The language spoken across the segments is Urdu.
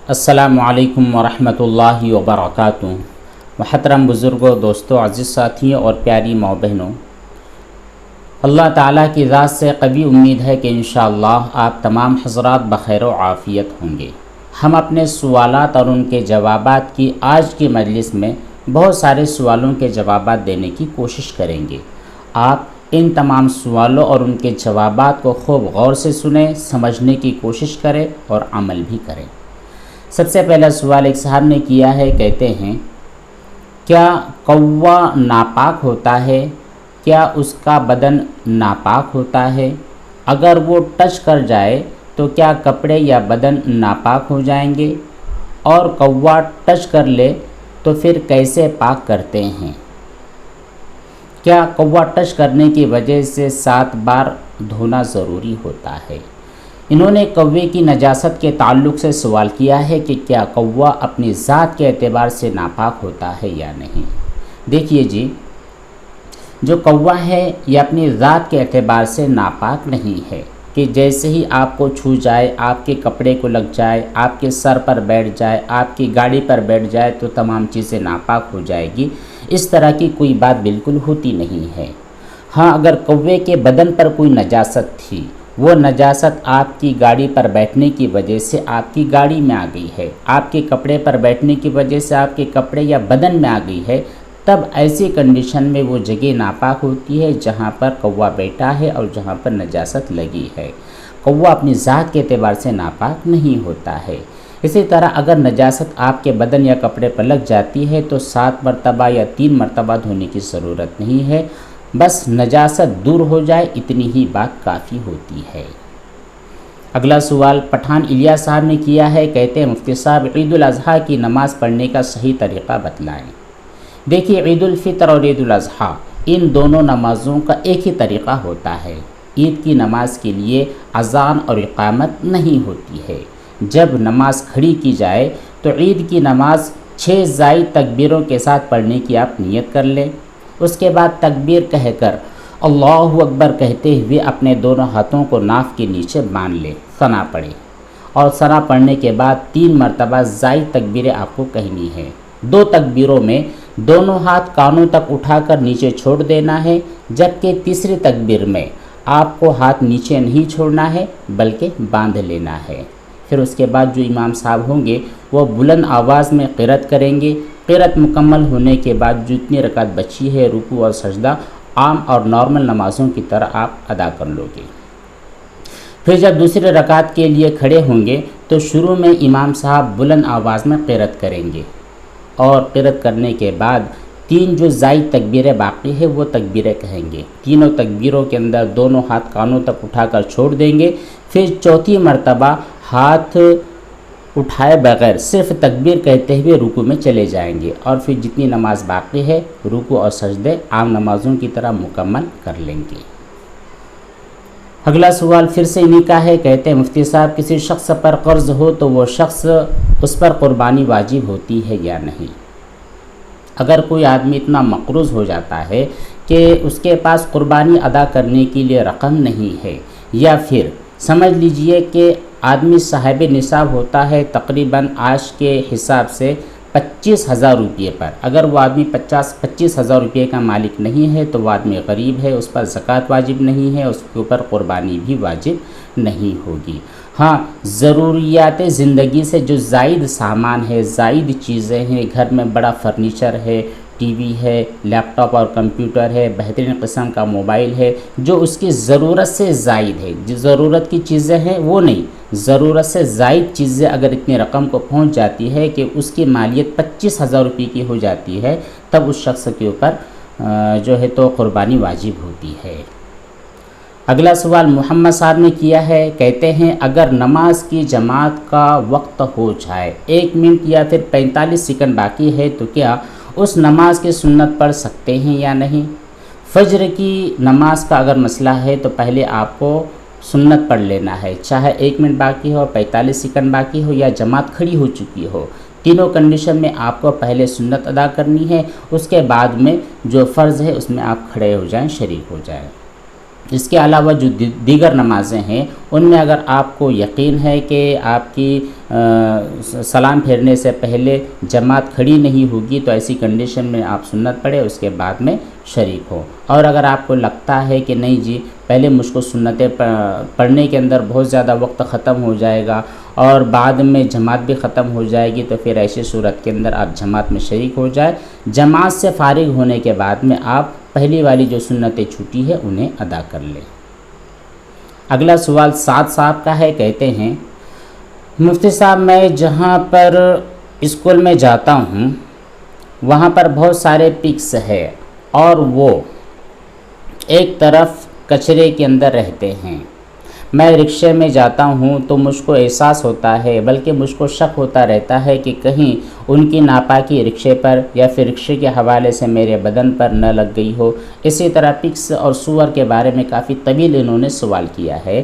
السلام علیکم ورحمۃ اللہ وبرکاتہ۔ محترم بزرگوں، دوستوں، عزیز ساتھیوں اور پیاری ماں بہنوں، اللہ تعالیٰ کی ذات سے قوی امید ہے کہ انشاءاللہ آپ تمام حضرات بخیر و عافیت ہوں گے۔ ہم اپنے سوالات اور ان کے جوابات کی آج کی مجلس میں بہت سارے سوالوں کے جوابات دینے کی کوشش کریں گے۔ آپ ان تمام سوالوں اور ان کے جوابات کو خوب غور سے سنیں، سمجھنے کی کوشش کریں اور عمل بھی کریں۔ سب سے پہلا سوال ایک صاحب نے کیا ہے، کہتے ہیں کیا کوا ناپاک ہوتا ہے؟ کیا اس کا بدن ناپاک ہوتا ہے؟ اگر وہ ٹچ کر جائے تو کیا کپڑے یا بدن ناپاک ہو جائیں گے؟ اور کوا ٹچ کر لے تو پھر کیسے پاک کرتے ہیں؟ کیا کوا ٹچ کرنے کی وجہ سے 7 بار دھونا ضروری ہوتا ہے؟ انہوں نے کوے کی نجاست کے تعلق سے سوال کیا ہے کہ کیا کوا اپنی ذات کے اعتبار سے ناپاک ہوتا ہے یا نہیں۔ دیکھیے جی، جو کوا ہے یہ اپنی ذات کے اعتبار سے ناپاک نہیں ہے کہ جیسے ہی آپ کو چھو جائے، آپ کے کپڑے کو لگ جائے، آپ کے سر پر بیٹھ جائے، آپ کی گاڑی پر بیٹھ جائے تو تمام چیزیں ناپاک ہو جائے گی۔ اس طرح کی کوئی بات بالکل ہوتی نہیں ہے۔ ہاں، اگر کوے کے بدن پر کوئی نجاست تھی، وہ نجاست آپ کی گاڑی پر بیٹھنے کی وجہ سے آپ کی گاڑی میں آ گئی ہے، آپ کے کپڑے پر بیٹھنے کی وجہ سے آپ کے کپڑے یا بدن میں آ گئی ہے، تب ایسی کنڈیشن میں وہ جگہ ناپاک ہوتی ہے جہاں پر کوا بیٹھا ہے اور جہاں پر نجاست لگی ہے۔ کوا اپنی ذات کے اعتبار سے ناپاک نہیں ہوتا ہے۔ اسی طرح اگر نجاست آپ کے بدن یا کپڑے پر لگ جاتی ہے تو 7 مرتبہ یا 3 مرتبہ دھونے کی ضرورت نہیں ہے، بس نجاست دور ہو جائے اتنی ہی بات کافی ہوتی ہے۔ اگلا سوال پٹھان الیاس صاحب نے کیا ہے، کہتے ہیں مفتی صاحب عید الاضحیٰ کی نماز پڑھنے کا صحیح طریقہ بتلائیں۔ دیکھیے، عید الفطر اور عید الاضحیٰ ان دونوں نمازوں کا ایک ہی طریقہ ہوتا ہے۔ عید کی نماز کے لیے اذان اور اقامت نہیں ہوتی ہے۔ جب نماز کھڑی کی جائے تو عید کی نماز 6 زائد تکبیروں کے ساتھ پڑھنے کی آپ نیت کر لیں۔ اس کے بعد تکبیر کہہ کر اللہ اکبر کہتے ہوئے اپنے دونوں ہاتھوں کو ناف کے نیچے باندھ لیں، ثنا پڑھیں، اور ثنا پڑھنے کے بعد 3 مرتبہ زائد تکبیریں آپ کو کہنی ہے۔ 2 تکبیروں میں دونوں ہاتھ کانوں تک اٹھا کر نیچے چھوڑ دینا ہے، جبکہ تیسری تکبیر میں آپ کو ہاتھ نیچے نہیں چھوڑنا ہے بلکہ باندھ لینا ہے۔ پھر اس کے بعد جو امام صاحب ہوں گے وہ بلند آواز میں قرأت کریں گے۔ قرأت مکمل ہونے کے بعد جتنی رکعت بچی ہے رکوع اور سجدہ عام اور نارمل نمازوں کی طرح آپ ادا کر لو گے۔ پھر جب دوسری رکعت کے لیے کھڑے ہوں گے تو شروع میں امام صاحب بلند آواز میں قرأت کریں گے، اور قرأت کرنے کے بعد 3 جو زائد تکبیریں باقی ہے وہ تکبیریں کہیں گے۔ تینوں تکبیروں کے اندر دونوں ہاتھ کانوں تک اٹھا کر چھوڑ دیں گے۔ پھر چوتھی مرتبہ ہاتھ اٹھائے بغیر صرف تکبیر کہتے ہوئے رکوع میں چلے جائیں گے، اور پھر جتنی نماز باقی ہے رکوع اور سجدے عام نمازوں کی طرح مکمل کر لیں گے۔ اگلا سوال پھر سے انہی کا ہے، کہتے ہیں مفتی صاحب کسی شخص پر قرض ہو تو وہ شخص اس پر قربانی واجب ہوتی ہے یا نہیں؟ اگر کوئی آدمی اتنا مقروض ہو جاتا ہے کہ اس کے پاس قربانی ادا کرنے کے لیے رقم نہیں ہے، یا پھر سمجھ لیجئے کہ آدمی صاحب نصاب ہوتا ہے تقریباً آج کے حساب سے 25,000 روپے پر، اگر وہ آدمی 25,000 روپے کا مالک نہیں ہے تو وہ آدمی غریب ہے، اس پر زکوٰۃ واجب نہیں ہے، اس کے اوپر قربانی بھی واجب نہیں ہوگی۔ ہاں، ضروریات زندگی سے جو زائد سامان ہے، زائد چیزیں ہیں، گھر میں بڑا فرنیچر ہے، ٹی وی ہے، لیپ ٹاپ اور کمپیوٹر ہے، بہترین قسم کا موبائل ہے، جو اس کی ضرورت سے زائد ہے، جو ضرورت کی چیزیں ہیں وہ نہیں، ضرورت سے زائد چیزیں اگر اتنی رقم کو پہنچ جاتی ہے کہ اس کی مالیت 25,000 روپے کی ہو جاتی ہے، تب اس شخص کے اوپر جو ہے تو قربانی واجب ہوتی ہے۔ اگلا سوال محمد صاحب نے کیا ہے، کہتے ہیں اگر نماز کی جماعت کا وقت ہو جائے، 1 منٹ یا پھر 45 سیکنڈ باقی ہے، تو کیا اس نماز کی سنت پڑھ سکتے ہیں یا نہیں؟ فجر کی نماز کا اگر مسئلہ ہے تو پہلے آپ کو سنت پڑھ لینا ہے، چاہے 1 منٹ باقی ہو، 45 سیکنڈ باقی ہو یا جماعت کھڑی ہو چکی ہو، تینوں کنڈیشن میں آپ کو پہلے سنت ادا کرنی ہے، اس کے بعد میں جو فرض ہے اس میں آپ کھڑے ہو جائیں، شریک ہو جائیں۔ اس کے علاوہ جو دیگر نمازیں ہیں ان میں اگر آپ کو یقین ہے کہ آپ کی سلام پھیرنے سے پہلے جماعت کھڑی نہیں ہوگی تو ایسی کنڈیشن میں آپ سنت پڑھیں، اس کے بعد میں شریک ہو۔ اور اگر آپ کو لگتا ہے کہ نہیں جی پہلے مجھ کو سنتیں پڑھنے کے اندر بہت زیادہ وقت ختم ہو جائے گا اور بعد میں جماعت بھی ختم ہو جائے گی، تو پھر ایسی صورت کے اندر آپ جماعت میں شریک ہو جائے۔ جماعت سے فارغ ہونے کے بعد میں آپ پہلی والی جو سنتیں چھوٹی ہے انہیں ادا کر لیں۔ اگلا سوال سعد صاحب کا ہے، کہتے ہیں مفتی صاحب میں جہاں پر اسکول میں جاتا ہوں وہاں پر بہت سارے پکس ہے اور وہ ایک طرف کچرے کے اندر رہتے ہیں۔ میں رکشے میں جاتا ہوں تو مجھ کو احساس ہوتا ہے، بلکہ مجھ کو شک ہوتا رہتا ہے کہ کہیں ان کی ناپاکی رکشے پر یا پھر رکشے کے حوالے سے میرے بدن پر نہ لگ گئی ہو۔ اسی طرح پکس اور سور کے بارے میں کافی طویل انہوں نے سوال کیا ہے۔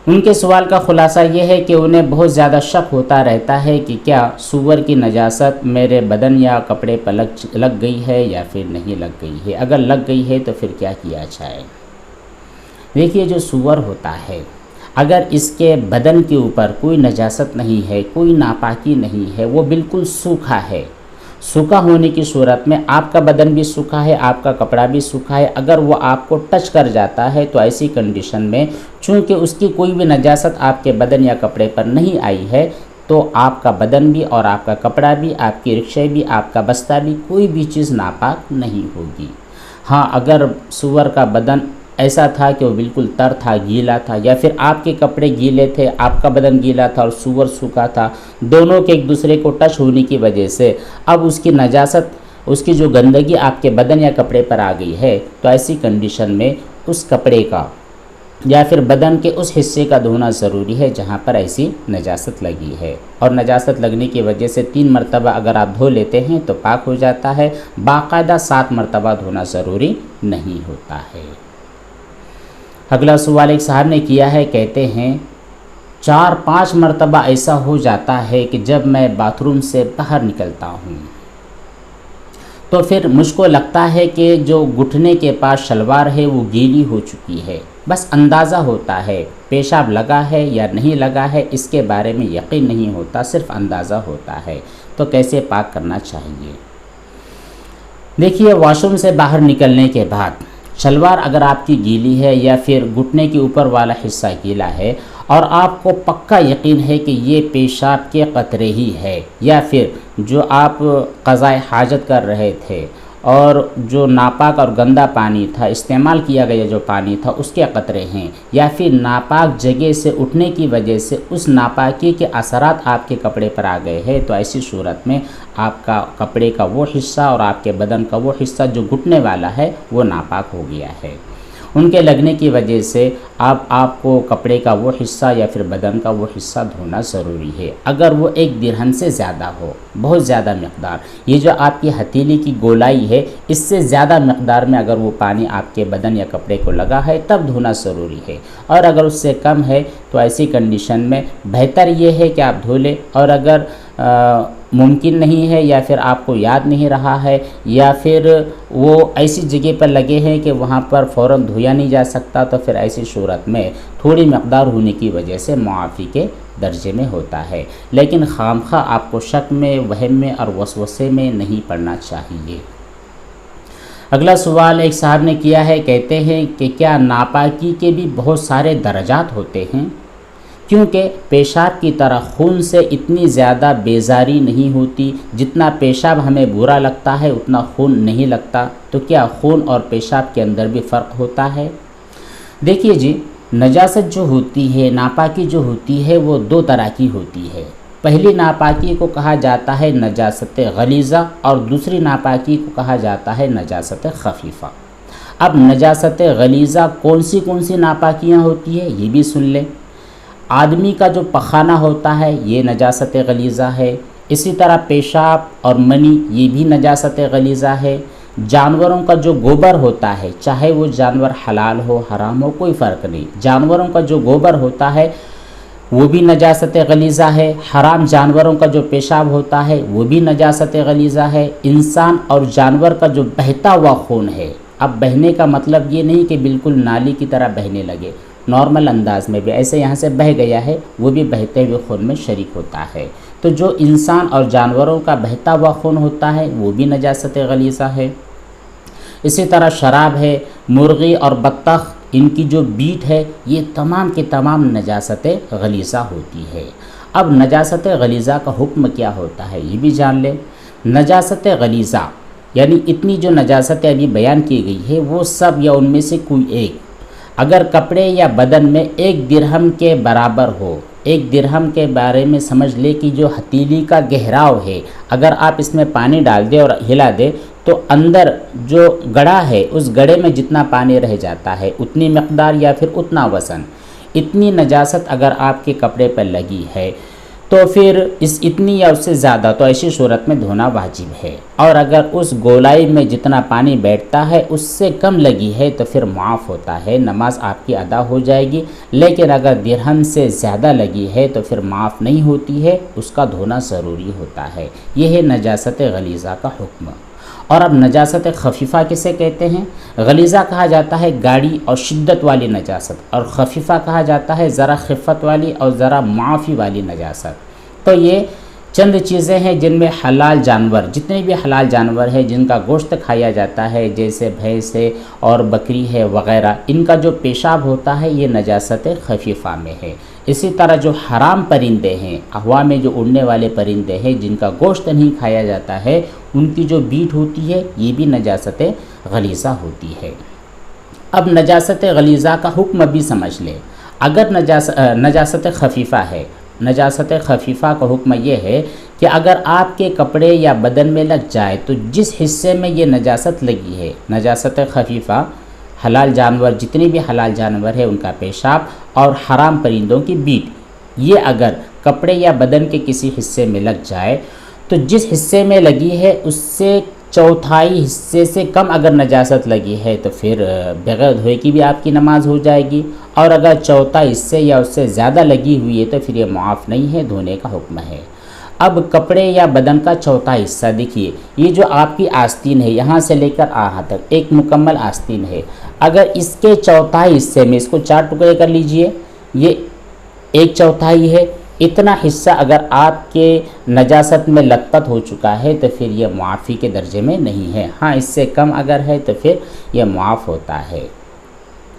ان کے سوال کا خلاصہ یہ ہے کہ انہیں بہت زیادہ شک ہوتا رہتا ہے کہ کیا سور کی نجاست میرے بدن یا کپڑے پر لگ گئی ہے یا پھر نہیں لگ گئی ہے۔ اگر لگ گئی ہے تو پھر کیا کیا جائے؟ دیکھیے جو سور ہوتا ہے اگر اس کے بدن کے اوپر کوئی نجاست نہیں ہے، کوئی ناپاکی نہیں ہے، وہ بالکل سوکھا ہے، سوکھا ہونے کی صورت میں آپ کا بدن بھی سوکھا ہے، آپ کا کپڑا بھی سوکھا ہے، اگر وہ آپ کو ٹچ کر جاتا ہے تو ایسی کنڈیشن میں چونکہ اس کی کوئی بھی نجاست آپ کے بدن یا کپڑے پر نہیں آئی ہے تو آپ کا بدن بھی اور آپ کا کپڑا بھی، آپ کی رکشے بھی، آپ کا بستہ بھی، کوئی بھی چیز ناپاک نہیں ہوگی۔ ہاں اگر سور کا بدن ایسا تھا کہ وہ بالکل تر تھا، گیلا تھا، یا پھر آپ کے کپڑے گیلے تھے، آپ کا بدن گیلا تھا اور سور سوکھا تھا، دونوں کے ایک دوسرے کو ٹچ ہونے کی وجہ سے اب اس کی نجاست، اس کی جو گندگی آپ کے بدن یا کپڑے پر آ گئی ہے، تو ایسی کنڈیشن میں اس کپڑے کا یا پھر بدن کے اس حصے کا دھونا ضروری ہے جہاں پر ایسی نجاست لگی ہے، اور نجاست لگنے کی وجہ سے 3 مرتبہ اگر آپ دھو لیتے ہیں تو پاک ہو جاتا ہے، باقاعدہ 7 مرتبہ دھونا ضروری نہیں ہوتا ہے۔ اگلا سوال ایک صاحب نے کیا ہے، کہتے ہیں 4-5 مرتبہ ایسا ہو جاتا ہے کہ جب میں باتھ روم سے باہر نکلتا ہوں تو پھر مجھ کو لگتا ہے کہ جو گھٹنے کے پاس شلوار ہے وہ گیلی ہو چکی ہے، بس اندازہ ہوتا ہے پیشاب لگا ہے یا نہیں لگا ہے، اس کے بارے میں یقین نہیں ہوتا، صرف اندازہ ہوتا ہے، تو کیسے پاک کرنا چاہیے؟ دیکھیے واش روم سے باہر نکلنے کے بعد شلوار اگر آپ کی گیلی ہے یا پھر گھٹنے کے اوپر والا حصہ گیلا ہے اور آپ کو پکا یقین ہے کہ یہ پیشاب کے قطرے ہی ہے یا پھر جو آپ قضائے حاجت کر رہے تھے اور جو ناپاک اور گندا پانی تھا، استعمال کیا گیا جو پانی تھا اس کے قطرے ہیں، یا پھر ناپاک جگہ سے اٹھنے کی وجہ سے اس ناپاکی کے اثرات آپ کے کپڑے پر آ گئے ہیں، تو ایسی صورت میں آپ کا کپڑے کا وہ حصہ اور آپ کے بدن کا وہ حصہ جو گھٹنے والا ہے وہ ناپاک ہو گیا ہے۔ ان کے لگنے کی وجہ سے آپ کو کپڑے کا وہ حصہ یا پھر بدن کا وہ حصہ دھونا ضروری ہے۔ اگر وہ 1 درہم سے زیادہ ہو، بہت زیادہ مقدار، یہ جو آپ کی ہتھیلی کی گولائی ہے اس سے زیادہ مقدار میں اگر وہ پانی آپ کے بدن یا کپڑے کو لگا ہے تب دھونا ضروری ہے، اور اگر اس سے کم ہے تو ایسی کنڈیشن میں بہتر یہ ہے کہ آپ دھو لیں، اور اگر ممکن نہیں ہے یا پھر آپ کو یاد نہیں رہا ہے یا پھر وہ ایسی جگہ پر لگے ہیں کہ وہاں پر فوراً دھویا نہیں جا سکتا، تو پھر ایسی صورت میں تھوڑی مقدار ہونے کی وجہ سے معافی کے درجے میں ہوتا ہے، لیکن خامخواہ آپ کو شک میں، وہم میں اور وسوسے میں نہیں پڑنا چاہیے۔ اگلا سوال ایک صاحب نے کیا ہے، کہتے ہیں کہ کیا ناپاکی کے بھی بہت سارے درجات ہوتے ہیں؟ کیونکہ پیشاب کی طرح خون سے اتنی زیادہ بیزاری نہیں ہوتی، جتنا پیشاب ہمیں برا لگتا ہے اتنا خون نہیں لگتا، تو کیا خون اور پیشاب کے اندر بھی فرق ہوتا ہے؟ دیکھیے جی، نجاست جو ہوتی ہے، ناپاکی جو ہوتی ہے وہ 2 طرح کی ہوتی ہے۔ پہلی ناپاکی کو کہا جاتا ہے نجاست غلیظہ اور دوسری ناپاکی کو کہا جاتا ہے نجاست خفیفہ۔ اب نجاست غلیظہ کون سی ناپاکیاں ہوتی ہیں یہ بھی سن لیں۔ آدمی کا جو پخانہ ہوتا ہے یہ نجاست غلیظہ ہے، اسی طرح پیشاب اور منی یہ بھی نجاست غلیظہ ہے۔ جانوروں کا جو گوبر ہوتا ہے، چاہے وہ جانور حلال ہو حرام ہو کوئی فرق نہیں، جانوروں کا جو گوبر ہوتا ہے وہ بھی نجاست غلیظہ ہے۔ حرام جانوروں کا جو پیشاب ہوتا ہے وہ بھی نجاست غلیظہ ہے۔ انسان اور جانور کا جو بہتا ہوا خون ہے اب بہنے کا مطلب یہ نہیں کہ بالکل نالی کی طرح بہنے لگے، نارمل انداز میں بھی ایسے یہاں سے بہہ گیا ہے، وہ بھی بہتے ہوئے خون میں شریک ہوتا ہے۔ تو جو انسان اور جانوروں کا بہتا ہوا خون ہوتا ہے وہ بھی نجاست غلیظہ ہے۔ اسی طرح شراب ہے، مرغی اور بطخ، ان کی جو بیٹ ہے، یہ تمام کی تمام نجاست غلیظہ ہوتی ہے۔ اب نجاست غلیظہ کا حکم کیا ہوتا ہے یہ بھی جان لیں۔ نجاست غلیظہ یعنی اتنی جو نجاستیں ابھی بیان کی گئی ہے وہ سب یا ان میں سے کوئی ایک اگر کپڑے یا بدن میں 1 درہم کے برابر ہو، 1 درہم کے بارے میں سمجھ لے کہ جو ہتھیلی کا گہراؤ ہے، اگر آپ اس میں پانی ڈال دیں اور ہلا دیں تو اندر جو گڑھا ہے اس گڑھے میں جتنا پانی رہ جاتا ہے اتنی مقدار یا پھر اتنا وزن، اتنی نجاست اگر آپ کے کپڑے پر لگی ہے تو پھر اتنی یا اس سے زیادہ تو ایسی صورت میں دھونا واجب ہے، اور اگر اس گولائی میں جتنا پانی بیٹھتا ہے اس سے کم لگی ہے تو پھر معاف ہوتا ہے، نماز آپ کی ادا ہو جائے گی۔ لیکن اگر درہم سے زیادہ لگی ہے تو پھر معاف نہیں ہوتی ہے، اس کا دھونا ضروری ہوتا ہے۔ یہ ہے نجاست غلیظہ کا حکم۔ اور اب نجاست خفیفہ کسے کہتے ہیں؟ غلیظہ کہا جاتا ہے گاڑی اور شدت والی نجاست، اور خفیفہ کہا جاتا ہے ذرا خفت والی اور ذرا معافی والی نجاست۔ تو یہ چند چیزیں ہیں جن میں حلال جانور، جتنے بھی حلال جانور ہیں جن کا گوشت کھایا جاتا ہے، جیسے بھینس ہے اور بکری ہے وغیرہ، ان کا جو پیشاب ہوتا ہے یہ نجاست خفیفہ میں ہے۔ اسی طرح جو حرام پرندے ہیں، ہوا میں جو اڑنے والے پرندے ہیں جن کا گوشت نہیں کھایا جاتا ہے، ان کی جو بیٹ ہوتی ہے یہ بھی نجاست غلیظہ ہوتی ہے۔ اب نجاست غلیظہ کا حکم بھی سمجھ لیں۔ اگر نجاست خفیفہ ہے، نجاست خفیفہ کا حکم یہ ہے کہ اگر آپ کے کپڑے یا بدن میں لگ جائے تو جس حصے میں یہ نجاست لگی ہے، نجاست خفیفہ حلال جانور، جتنے بھی حلال جانور ہیں ان کا پیشاب اور حرام پرندوں کی بیٹ، یہ اگر کپڑے یا بدن کے کسی حصے میں لگ جائے تو جس حصے میں لگی ہے اس سے چوتھائی حصے سے کم اگر نجاست لگی ہے تو پھر بغیر دھوئے کی بھی آپ کی نماز ہو جائے گی، اور اگر چوتھائی حصے یا اس سے زیادہ لگی ہوئی ہے تو پھر یہ معاف نہیں ہے، دھونے کا حکم ہے۔ اب کپڑے یا بدن کا چوتھا حصہ دیکھیے، یہ جو آپ کی آستین ہے یہاں سے لے کر یہاں تک ایک مکمل آستین ہے، اگر اس کے چوتھائی حصے میں، اس کو 4 ٹکڑے کر لیجئے، یہ 1/4 ہے، اتنا حصہ اگر آپ کے نجاست میں لت پت ہو چکا ہے تو پھر یہ معافی کے درجے میں نہیں ہے۔ ہاں اس سے کم اگر ہے تو پھر یہ معاف ہوتا ہے۔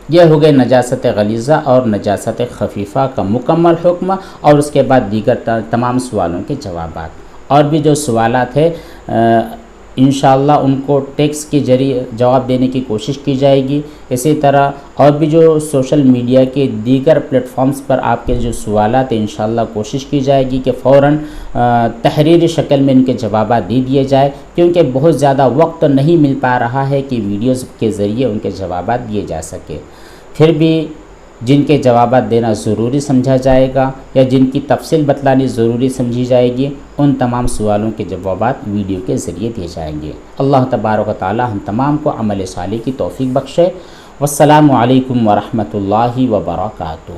یہ ہو گئے نجاست غلیظہ اور نجاست خفیفہ کا مکمل حکم، اور اس کے بعد دیگر تمام سوالوں کے جوابات۔ اور بھی جو سوالات ہیں انشاءاللہ ان کو ٹیکسٹ کے ذریعے جواب دینے کی کوشش کی جائے گی۔ اسی طرح اور بھی جو سوشل میڈیا کے دیگر پلیٹ فارمز پر آپ کے جو سوالات ہیں انشاءاللہ کوشش کی جائے گی کہ فوراً تحریری شکل میں ان کے جوابات دے دیے جائے، کیونکہ بہت زیادہ وقت نہیں مل پا رہا ہے کہ ویڈیوز کے ذریعے ان کے جوابات دیے جا سکے۔ پھر بھی جن کے جوابات دینا ضروری سمجھا جائے گا یا جن کی تفصیل بتلانی ضروری سمجھی جائے گی، ان تمام سوالوں کے جوابات ویڈیو کے ذریعے دیے جائیں گے۔ اللہ تبارک و تعالی ہم تمام کو عمل صالح کی توفیق بخشے۔ والسلام علیکم ورحمۃ اللہ وبرکاتہ۔